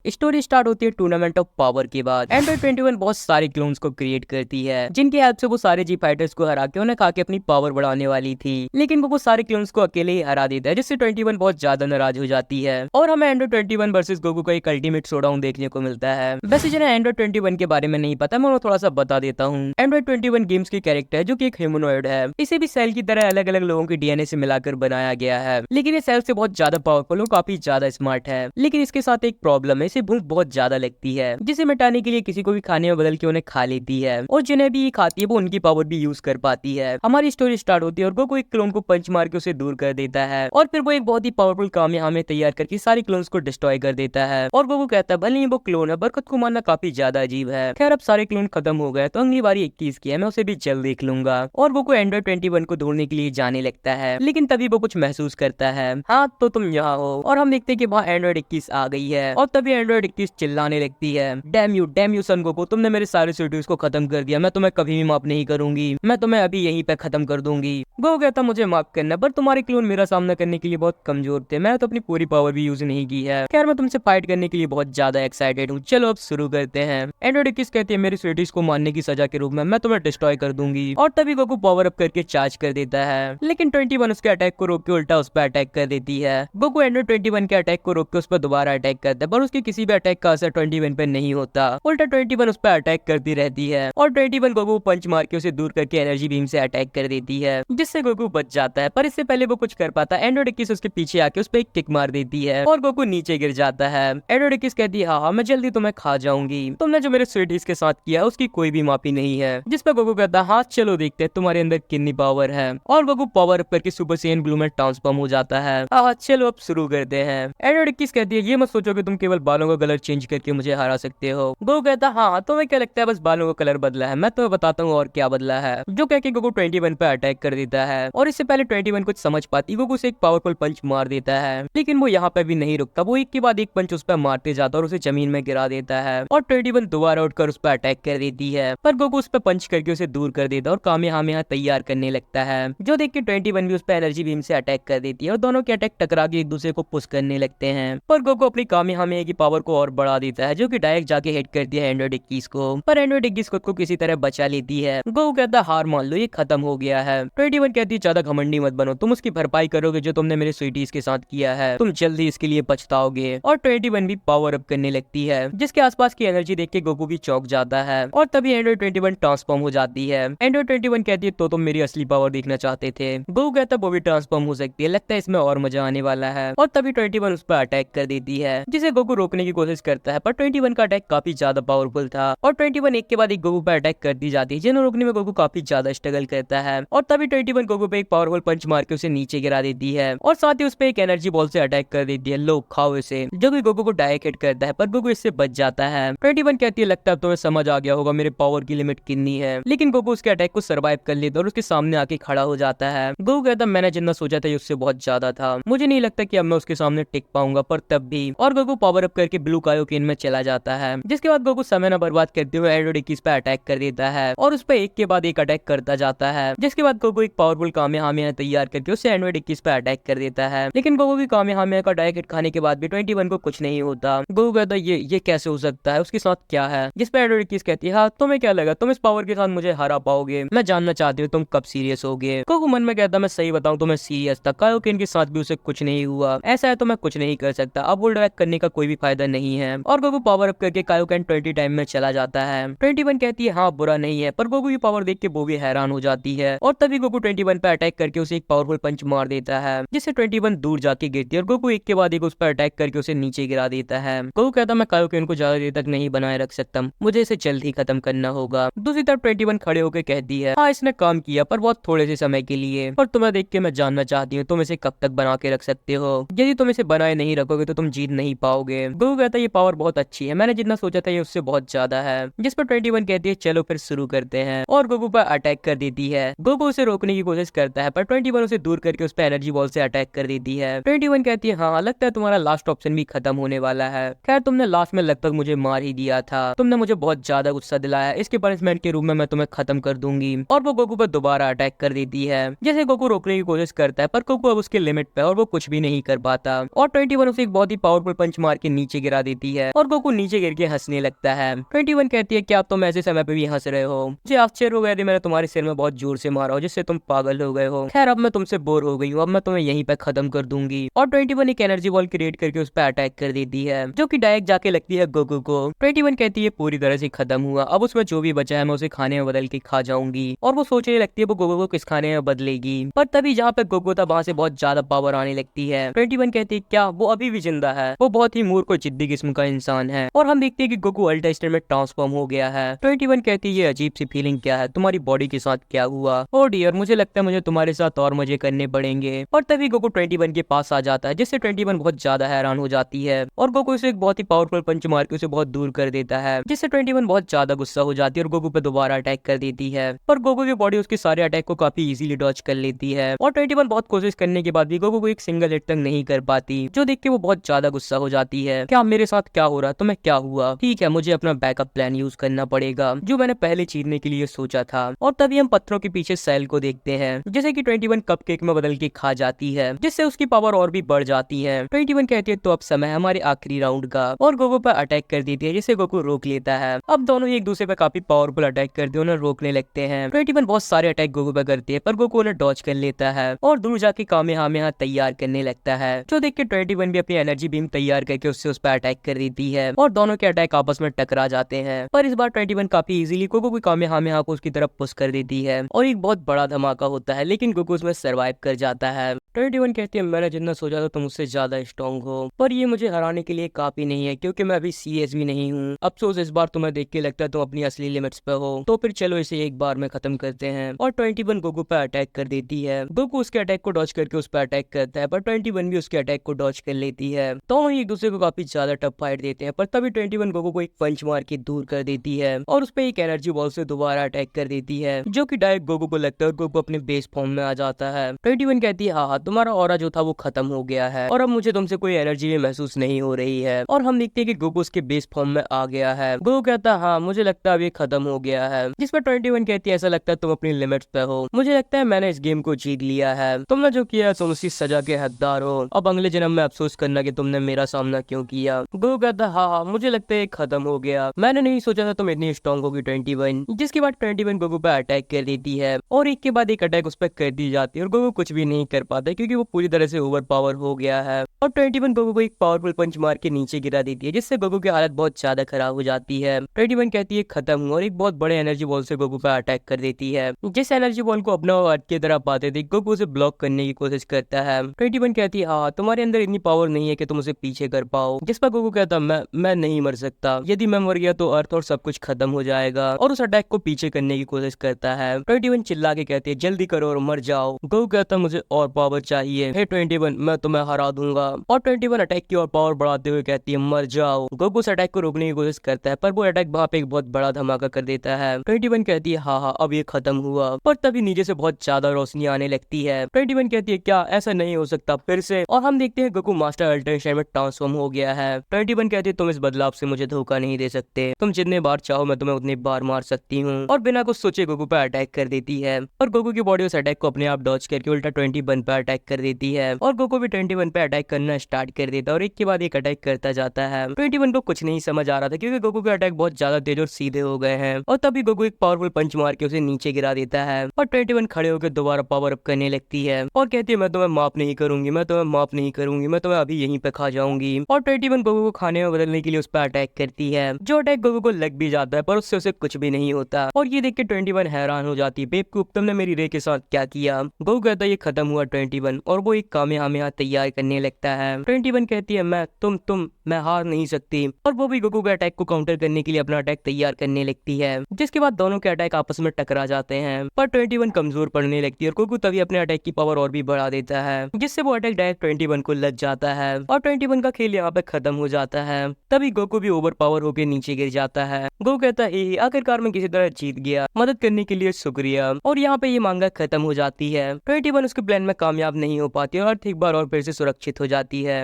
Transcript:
Story start होती है tournament of power के बाद। एंड्रॉइड 21 बहुत सारे क्लोन्स को क्रिएट करती है जिनकी हेल्प से वो सारे जी फाइटर्स को हरा के उन्हें खा के अपनी पावर बढ़ाने वाली थी, लेकिन वो सारे क्लोन्स को अकेले ही हरा देता है, जिससे 21 बहुत ज्यादा नाराज हो जाती है और हमें एंड्रॉइड 21 वर्सेस गोकू का एक अल्टीमेट शोडाउन देखने को मिलता है। वैसे जिन्हें एंड्रॉइड 21 के बारे में नहीं पता, मैं उन्हें थोड़ा सा बता देता हूँ। एंड्रॉइड 21 गेम्स की कैरेक्टर है जो कि एक ह्यूमनॉइड है। इसे भी सेल की तरह अलग अलग लोगों के डीएनए से मिलाकर बनाया गया है, लेकिन ये सेल से बहुत ज्यादा पावरफुल और काफी ज्यादा स्मार्ट है। लेकिन इसके साथ एक प्रॉब्लम है, इसे भूख बहुत ज्यादा लगती है, जिसे मिटाने के लिए किसी को भी खाने में बदल के उन्हें खा लेती है, और जिन्हें भी खाती है वो उनकी पावर भी यूज कर पाती है। हमारी स्टोरी स्टार्ट होती है और गोकू एक क्लोन को पंच मार के उसे दूर कर देता है, और फिर वो एक बहुत ही पावरफुल कामयाबी तैयार करके सारी क्लोन्स को डिस्ट्रॉय कर देता है। और गोकू कहता है भले ही वो क्लोन है, बरकत को मारना काफी ज्यादा अजीब है। खैर अब सारे क्लोन खत्म हो गए तो अगली बारी 21 की है, मैं उसे भी जल्द देख लूंगा। और गोकू एंड्रॉइड 21 को ढूंढने के लिए जाने लगता है, लेकिन तभी वो कुछ महसूस करता है, हाँ तो तुम यहाँ हो। और हम देखते हैं कि वहाँ एंड्रॉइड 21 आ गई है, और तभी एंड्रॉइड 21 चिल्लाने लगती है, डैम यू सन गोकू, तुमने मेरे सारे सिटीज को खत्म कर दिया, मैं तुम्हें कभी भी माफ नहीं करूंगी, मैं तुम्हें अभी यहीं पे खत्म कर दूंगी। गोकू कहता मुझे माफ करना, पर तुम्हारे क्लोन मेरा सामना करने के लिए बहुत कमजोर थे, मैं तो अपनी पूरी पावर भी यूज नहीं की है। खैर मैं तुमसे फाइट करने के लिए बहुत ज्यादा एक्साइटेड हूँ, चलो अब शुरू करते हैं। एंड्रॉइड 21 कहती है मेरी स्वीटीज को मारने की सजा के रूप में मैं तुम्हें डिस्ट्रॉय कर दूंगी, और तभी गोकू पावर अप करके चार्ज कर देता है, लेकिन 21 उसके अटैक को रोक के उल्टा उस पर अटैक कर देती है। गोकू एंड्रॉइड 21 के अटैक को रोक के उस पर दोबारा अटैक करता है, पर उसके किसी भी अटैक का असर 21 पे नहीं होता, उल्टा 21 उस पर अटैक करती रहती है, और 21 गोकू पंच मार के उसे दूर करके एनर्जी बीम से अटैक कर देती है, जिससे गोकू बच जाता है। पर इससे पहले वो कुछ कर पाता, एंड्रॉइड 21 उसके पीछे आके उस पर एक किक मार देती है और गोकू नीचे गिर जाता है। एंड्रॉइड 21 कहती है हाँ मैं जल्दी तुम्हें खा जाऊंगी, तुमने जो मेरे स्वीटीज के साथ किया उसकी कोई भी माफी नहीं है। जिस पर गोकू कहता है हाँ चलो देखते हैं तुम्हारे अंदर कितनी पावर है, और गोकू पावर अप करके सुपर सैयन ब्लू में ट्रांसफॉर्म हो जाता है। हाँ चलो अब शुरू करते हैं। एंड्रॉइड 21 कहती है ये मत सोचो कि तुम केवल बालों का कलर चेंज करके मुझे हरा सकते हो। गोकू कहता है हाँ तुम्हें क्या लगता है बस बालों का कलर बदला है, मैं तुम्हें बताता हूँ और क्या बदला है। जो कह के गोकू 21 पे अटैक कर देता है, और इससे पहले 21 कुछ समझ पाती गोकू से एक पावरफुल पंच मार देता है, लेकिन वो यहाँ पे भी नहीं रुकता, वो एक के बाद एक पंच उस पर मारते जाता है और उसे जमीन में गिरा देता है, और 21 दोबारा उठकर उस पर अटैक कर देती है, पर गोकू उस पर पंच करके उसे दूर कर देता है और कामेहामेहा तैयार करने लगता है, जो देख के 21 भी उस पर एनर्जी बीम से अटैक कर देती है, और दोनों के अटैक टकरा के एक दूसरे को पुश करने लगते हैं। पर गोकू अपनी कामेहामेहा की पावर को और बढ़ा देता है, जो कि डायरेक्ट जाके हिट करती है एंड्रॉइड 21 को, पर एंड्रॉइड 21 खुद को किसी तरह बचा लेती है। गोकू कहता हार मान लो ये खत्म हो गया है। 21 कहती है ज्यादा घमंडी मत बनो, तुम उसकी भरपाई करोगे जो तुमने मेरे स्वीटीज के साथ किया है, तुम जल्दी इसके लिए पछताओगे। और 21 भी पावर अप करने लगती है, जिसके आसपास की एनर्जी देख के गोकू भी चौंक जाता है, और तभी एंड्रॉइड 21 ट्रांसफॉर्म हो जाती है। एंड्रॉइड 21 कहती है तो तुम मेरी असली पावर देखना चाहते थे। गोकू कहता वो भी ट्रांसफॉर्म हो सकती है, लगता है इसमें और मजा आने वाला है, और तभी 21 उस पर अटैक कर देती है, जिसे गोकू रोकने की कोशिश करता है, पर 21 का अटैक काफी ज्यादा पावरफुल था, और 21 एक के बाद एक गोकू पर अटैक करती जाती है, जिन्हें रोकने में गोकू काफी ज्यादा स्ट्रगल करता है, और तभी 21 गोकू पे एक पावरफुल पंच मार के उसे नीचे गिरा देती है, और साथ ही उस पे एक एनर्जी बॉल से अटैक कर देती है, लो खाओ इसे, जो कि गोकू को डायरेक्ट हिट करता है, पर गोकू इससे बच जाता है। 21 कहती है लगता है अब तुम्हें समझ आ गया होगा मेरे पावर की लिमिट कितनी है, लेकिन गोकू उसके अटैक को सर्वाइव कर लेता है और उसके सामने आके खड़ा हो जाता है। गोकू कहता मैंने जितना सोचा था उससे बहुत ज्यादा था, मुझे नहीं लगता कि अब मैं उसके सामने टिक पाऊंगा, पर तब भी, और गोकू पावर अप करके ब्लू कायोकेन में चला जाता है, जिसके बाद गोकू समय न बर्बाद करते हुए एंड्रॉइड 21 पे अटैक कर देता है, और उस पर एक के बाद एक अटैक करता जाता है, जिसके बाद गोकू एक पावरफुल कामेहामेहा तैयार करके उससे एंड्रॉइड 21 पे अटैक कर देता है, लेकिन गोकू की कामेहामेहा का डायरेक्ट हिट खाने के बाद भी 21 को कुछ नहीं होता। गोकू कहता ये कैसे हो सकता है, उसके साथ क्या है, जिस पे एंड्रॉइड 21 कहती है हाँ तुम्हें क्या लगा तुम इस पावर के साथ मुझे हरा पाओगे, मैं जानना चाहती हूँ तुम कब सीरियस होगे। गोकू मन में कहता मैं सही बताऊं तो मैं सीरियस था, कायोकेन के साथ भी उसे कुछ नहीं हुआ, ऐसा है तो मैं कुछ नहीं कर सकता, अब वो डायरेक्ट करने का कोई भी फायदा नहीं है, और गोकू पावर अप करके कायोकेन 20 टाइम में चला जाता है। 21 कहती है हाँ बुरा नहीं है, पर गोकू की पावर देख के वो भी हैरान हो जाती है, और तभी गोकू 21 पे अटैक करके उसे एक पावरफुल पंच मार देता है, जिससे 21 दूर जाके गिरती है, और गोकू एक के बाद एक उस पर अटैक करके उसे नीचे गिरा देता है। गोकू कहता मैं कायोकेन को ज्यादा देर तक नहीं बनाए रख सकता, मुझे इसे जल्द ही खत्म करना होगा। दूसरी तरफ 21 खड़े होकर कहती है हाँ इसने काम किया पर बहुत थोड़े से समय के लिए, पर तुम्हें देख के मैं जानना चाहती हूँ तुम इसे कब तक बना के रख सकते हो, यदि तुम इसे बनाए नहीं रखोगे तो तुम जीत नहीं पाओगे। गोकू कहता है ये पावर बहुत अच्छी है, मैंने जितना सोचा था ये उससे बहुत ज्यादा है, जिस पर 21 कहती है चलो फिर शुरू करते हैं, और गोकू पर अटैक कर देती है। गोकू उसे रोकने की कोशिश करता है, पर 21 उसे दूर करके उस पर एनर्जी बॉल से अटैक कर देती है। 21 कहती है हाँ लगता है तुम्हारा लास्ट ऑप्शन भी खत्म होने वाला है, खैर तुमने लास्ट में लगभग मुझे मार ही दिया था, तुमने मुझे बहुत ज्यादा गुस्सा दिलाया, इसके पनिशमेंट के रूप में मैं तुम्हें खत्म कर दूंगी, और वो गोकू पर दोबारा अटैक कर देती है। जैसे गोकू रोकने की कोशिश करता है, पर गोकू अब उसके लिमिट पे और वो कुछ भी नहीं कर पाता, और 21 उसे एक बहुत ही पावरफुल पंच मार के नीचे नीचे गिरा देती है और गोकू नीचे गिर के हंसने लगता है। 21 कहती है क्या तुम ऐसे समय पे भी हंस रहे हो? मुझे आश्चर्य हो गया था, मैंने तुम्हारे सिर में बहुत जोर से मारा हो जिससे तुम पागल हो गए हो। खैर अब मैं तुमसे बोर हो गई हूँ, अब मैं तुम्हें यहीं पे खत्म कर दूंगी। और 21 एक एनर्जी बॉल क्रिएट करके उस पर अटैक कर देती है जो कि डायरेक्ट जाके लगती है गोकू को। 21 कहती है पूरी तरह से खत्म हुआ, अब उसमें जो भी बचा है मैं उसे खाने में बदल के खा जाऊंगी। और वो सोचने लगती है वो गोकू को किस खाने में बदलेगी। पर तभी जहाँ पे गोकू था वहाँ से बहुत ज्यादा पावर आने लगती है। 21 कहती है क्या वो अभी भी जिंदा है? वो बहुत ही मूर्ख और जिद्दी किस्म का इंसान है। और हम देखते हैं कि गोकू अल्ट्रा स्टेट में ट्रांसफॉर्म हो गया है। 21 कहती है ये अजीब सी फीलिंग क्या है, तुम्हारी बॉडी के साथ क्या हुआ? ओ डियर, मुझे लगता है मुझे तुम्हारे साथ और मजे करने पड़ेंगे। और तभी गोकू 21 के पास आ जाता है जिससे 21 बहुत ज्यादा हैरान हो जाती है और गोकू उसे एक बहुत ही पावरफुल पंच मार के उसे बहुत दूर कर देता है जिससे 21 बहुत ज्यादा गुस्सा हो जाती है और गोकू पे दोबारा अटैक कर देती है। पर गोकू की बॉडी उसके सारे अटैक को काफी इजीली डॉच कर लेती है और 21 बहुत कोशिश करने के बाद भी गोकू को एक सिंगल हिट तक नहीं कर पाती, जो देख के वो बहुत ज्यादा गुस्सा हो जाती है। क्या मेरे साथ क्या हो रहा, तुम्हें क्या हुआ? ठीक है, मुझे अपना बैकअप प्लान यूज करना पड़ेगा जो मैंने पहले चीरने के लिए सोचा था। और तभी हम पत्थरों के पीछे सेल को देखते हैं जैसे कि 21 कपकेक में बदल के खा जाती है जिससे उसकी पावर और भी बढ़ जाती है। 21 कहती है तो अब समय हमारे आखिरी राउंड का और गोकू पर अटैक कर देती है जिसे गोकू रोक लेता है। अब दोनों ही एक दूसरे पर काफी पावरफुल अटैक करते हैं, उन्हें रोकने लगते हैं। 21 बहुत सारे अटैक गोकू पर करती है पर गोकू उन्हें डॉच कर लेता है और दूर जाके कामेहामेहा तैयार करने लगता है, जो देख के 21 भी अपनी एनर्जी बीम तैयार करके उससे उस पर अटैक कर देती है और दोनों के अटैक आपस में टकरा जाते हैं। पर इस बार 21 काफी इजीली गोकू की कामेहामेहा को उसकी तरफ पुश कर देती है और एक बहुत बड़ा धमाका होता है लेकिन गोकू उसमें सर्वाइव कर जाता है। 21 कहती है मैंने जितना सोचा था तुम उससे ज्यादा स्ट्रॉन्ग हो, पर ये मुझे हराने के लिए काफी नहीं है क्योंकि मैं अभी सीरियस भी नहीं हूँ। अफसोस इस बार तुम्हें देख के लगता है तुम अपनी असली लिमिट्स पे हो, तो फिर चलो इसे एक बार में खत्म करते हैं। और 21 गोकू पे अटैक कर देती है। गोकू उसके अटैक को डॉच करके उस पर अटैक करता है पर 21 भी उसके अटैक को डॉच कर लेती है। दोनों ही एक दूसरे को काफी ज्यादा टफ फाइट देते हैं पर तभी 21 गोकू को एक पंच मार के दूर कर देती है और उस पर एक एनर्जी बॉल से दोबारा अटैक कर देती है जो कि डायरेक्ट गोकू को लगता है और गोकू अपने बेस फॉर्म में आ जाता है। 21 कहती है हाँ तुम्हारा ऑरा जो था वो खत्म हो गया है और अब मुझे तुमसे कोई एनर्जी भी महसूस नहीं हो रही है। और हम देखते हैं कि गोकू उसके बेस फॉर्म में आ गया है। गोकू कहता है हाँ मुझे लगता है अब ये खत्म हो गया है, जिस पर 21 कहती है ऐसा लगता है तुम अपनी लिमिट्स पे हो, मुझे लगता है मैंने इस गेम को जीत लिया है, तुमने जो किया तुम उसी सजा के हकदार हो, अब अगले जन्म में अफसोस करना कि तुमने मेरा सामना क्यों किया। गोकू कहता है हाँ मुझे लगता है खत्म हो गया, मैंने नहीं सोचा था तुम इतनी स्ट्रॉन्ग होगी 21। जिसके बाद 21 गोकू पे अटैक कर देती है और एक के बाद एक अटैक उस पर कर दी जाती है और गोकू कुछ भी नहीं कर पाता क्योंकि वो पूरी तरह से ओवर पावर हो गया है। और 21 गोकू को एक पावरफुल पंच मार के नीचे गिरा देती है जिससे गोकू की हालत बहुत ज्यादा खराब हो जाती है। 21 कहती है खत्म हुआ और एक बहुत बड़े एनर्जी बॉल से गोकू पर अटैक कर देती है। जिस एनर्जी बॉल को अपना अर्थ की तरह पाते थे गोकू उसे ब्लॉक करने की कोशिश करता है। 21 कहती है हाँ तुम्हारे अंदर इतनी पावर नहीं है कि तुम उसे पीछे कर पाओ। जिस पर गोकू कहता मैं नहीं मर सकता, यदि मैं मर गया तो अर्थ और सब कुछ खत्म हो जाएगा और उस अटैक को पीछे करने की कोशिश करता है। 21 चिल्ला के कहती है जल्दी करो और मर जाओ। गोकू कहता मुझे और पावर चाहिए, हे 21 मैं तुम्हें हरा दूंगा। और 21 अटैक की और पावर बढ़ाते हुए कहती है मर जाओ। गोकू उस अटैक को रोकने की कोशिश करता है पर वो अटैक वहाँ पे एक बहुत बड़ा धमाका कर देता है। 21 कहती है हाँ अब ये खत्म हुआ, पर तभी नीचे से बहुत ज्यादा रोशनी आने लगती है। 21 कहती है क्या ऐसा नहीं हो सकता फिर से, और हम देखते हैं गोकू मास्टर अल्टरनेशन में ट्रांसफॉर्म हो गया है। 21 कहती है तुम इस बदलाव से मुझे धोखा नहीं दे सकते, तुम जितने बार चाहो मैं तुम्हें उतनी बार मार सकती हूँ। और बिना कुछ सोचे गोकू पे अटैक कर देती है और गोकू की बॉडी उस अटैक को अपने आप डॉच करके उल्टा 21 पे अटैक कर देती है और गोकू भी 21 पे अटैक करना स्टार्ट कर देता है और एक के बाद एक अटैक करता जाता है। 21 को कुछ नहीं समझ आ रहा था क्योंकि गोकू के अटैक बहुत ज्यादा तेज और सीधे हो गए हैं और तभी गोकू एक पावरफुल पंच मार के उसे नीचे गिरा देता है और 21 खड़े होकर दोबारा पावर अप करने लगती है और कहती है मैं तुम्हें माफ नहीं करूंगी, मैं तुम्हें माफ नहीं करूंगी, मैं तुम्हें अभी यहीं पे खा जाऊंगी। और 21 गोकू को खाने में बदलने के लिए उस पर अटैक करती है, जो अटैक गोकू को लग भी जाता है पर उससे उसे कुछ भी नहीं होता। और ये देख के 21 हैरान हो जाती है बेवकूफ तुमने मेरी रे के साथ क्या किया। गोकू कहता है ये खत्म हुआ 21 और वो एक कामेहामेहा तैयार करने लगता है। 21 कहती है मैं हार नहीं सकती और वो भी गोकू के अटैक को काउंटर करने के लिए अपना अटैक तैयार करने लगती है, जिसके बाद दोनों के अटैक आपस में टकरा जाते हैं। पर 21 कमजोर पड़ने लगती है और गोकू तभी अपने अटैक की पावर और भी बढ़ा देता है, जिससे वो अटैक डायरेक्ट 21 को लग जाता है और 21 का खेल यहाँ पे खत्म हो जाता है। तभी गोकू भी ओवर पावर होकर नीचे गिर जाता है। गोकू कहता है आखिरकार मैं किसी तरह जीत गया, मदद करने के लिए शुक्रिया। और यहाँ पे ये मांगा खत्म हो जाती है। 21 उसके प्लान में कामयाब नहीं हो पाती और अर्थ एक बार और फिर से सुरक्षित हो जाती है।